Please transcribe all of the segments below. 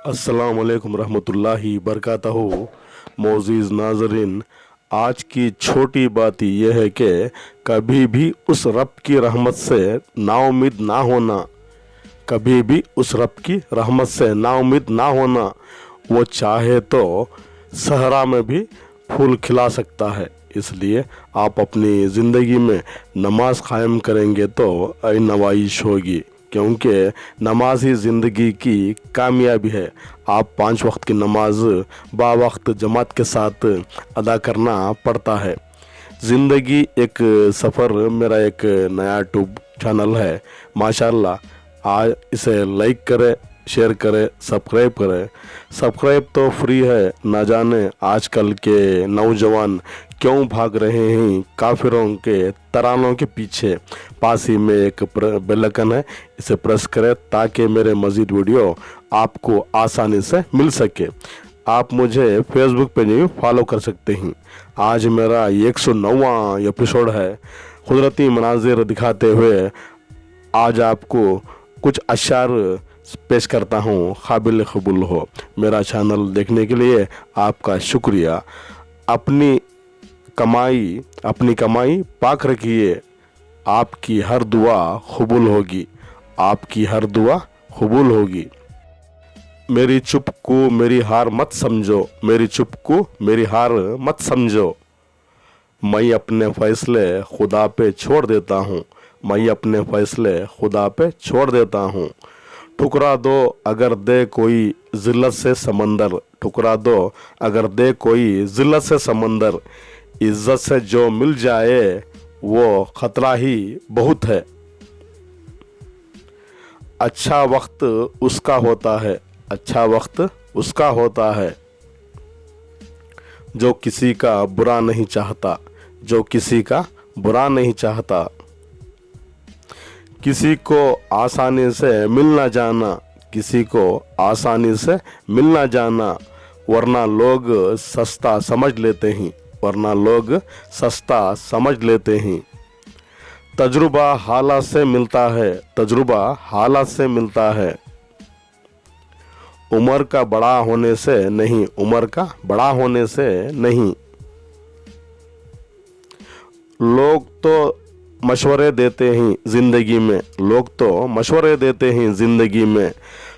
अस्सलाम वालेकुम रहमतुल्लाहि बरकातहू। मोअज़्ज़िज़ नाज़रीन, आज की छोटी बात यह है कि कभी भी उस रब की रहमत से नाउम्मीद ना होना, कभी भी उस रब की रहमत से नाउम्मीद ना होना। वो चाहे तो सहरा में भी फूल खिला सकता है। इसलिए आप अपनी ज़िंदगी में नमाज कायम करेंगे तो नवाइश होगी, क्योंकि नमाज ही ज़िंदगी की कामयाबी है। आप 5 वक्त की नमाज बावक्त जमात के साथ अदा करना पड़ता है। ज़िंदगी एक सफ़र मेरा एक नया यूट्यूब चैनल है, माशाल्लाह। आज इसे लाइक करें, शेयर करें, सब्सक्राइब करें। सब्सक्राइब तो फ्री है, ना जाने आजकल के नौजवान क्यों भाग रहे हैं काफिरों के तरानों के पीछे। पास ही में एक बेल आइकन है, इसे प्रेस करें ताकि मेरे मज़ीद वीडियो आपको आसानी से मिल सके। आप मुझे फेसबुक पे भी फॉलो कर सकते हैं। आज मेरा 109वां एपिसोड है। कुदरती मनाजिर दिखाते हुए आज आपको कुछ अशार पेश करता हूँ, काबिल कबूल हो। मेरा चैनल देखने के लिए आपका शुक्रिया। अपनी कमाई पाक रखिए, आपकी हर दुआ कबूल होगी, आपकी हर दुआ कबूल होगी। मेरी चुप को मेरी हार मत समझो, मेरी चुप को मेरी हार मत समझो। मैं अपने फ़ैसले खुदा पे छोड़ देता हूँ, मैं अपने फ़ैसले खुदा पे छोड़ देता हूँ। ठुकरा दो अगर दे कोई ज़िल्लत से समंदर, ठुकरा दो अगर दे कोई ज़िल्लत से समंदर। इज़्ज़त से जो मिल जाए वो ख़तरा ही बहुत है। अच्छा वक्त उसका होता है, अच्छा वक्त उसका होता है जो किसी का बुरा नहीं चाहता, जो किसी का बुरा नहीं चाहता। किसी को आसानी से मिलना जाना, किसी को आसानी से मिलना जाना, वरना लोग सस्ता समझ लेते हैं, वरना लोग सस्ता समझ लेते हैं। तजुर्बा हालात से मिलता है, तजुर्बा हालात से मिलता है। उम्र का बड़ा होने से नहीं, उम्र का बड़ा होने से नहीं। लोग तो मशवरे देते हैं ज़िंदगी में, लोग तो मशवरे देते हैं ज़िंदगी में।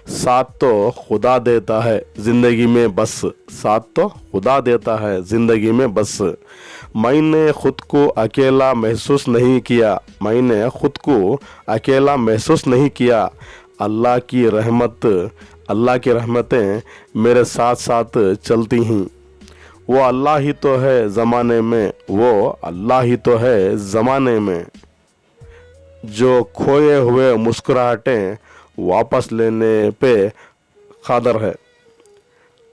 साथ तो खुदा देता है ज़िंदगी में बस, साथ तो खुदा देता है ज़िंदगी में बस। मैंने ख़ुद को अकेला महसूस नहीं किया, मैंने ख़ुद को अकेला महसूस नहीं किया। अल्लाह की रहमत, अल्लाह की रहमतें मेरे साथ साथ चलती हैं। वो अल्लाह ही तो है ज़माने में, वो अल्लाह ही तो है ज़माने में। जो खोए हुए मुस्कुराहटें वापस लेने पे कादर है।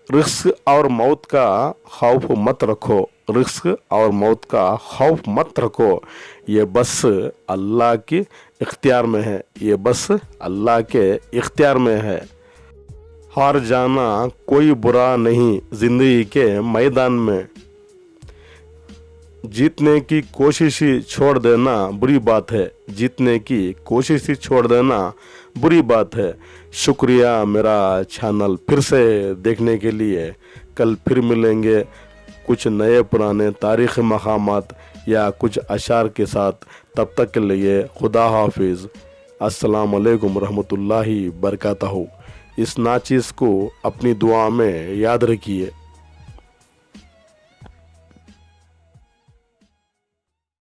रिस्क और मौत का खौफ मत रखो, रिस्क और मौत का खौफ मत रखो। ये बस अल्लाह के इख्तियार में है, ये बस अल्लाह के इख्तियार में है। हार जाना कोई बुरा नहीं ज़िंदगी के मैदान में। जीतने की कोशिश ही छोड़ देना बुरी बात है, जीतने की कोशिश ही छोड़ देना बुरी बात है। शुक्रिया मेरा चैनल फिर से देखने के लिए। कल फिर मिलेंगे कुछ नए पुराने तारीख़ी मकामात या कुछ अशार के साथ। तब तक के लिए खुदा हाफिज़। अस्सलाम वालेकुम रहमतुल्लाहि बरकातहू। इस नाचीज़ को अपनी दुआ में याद रखिए।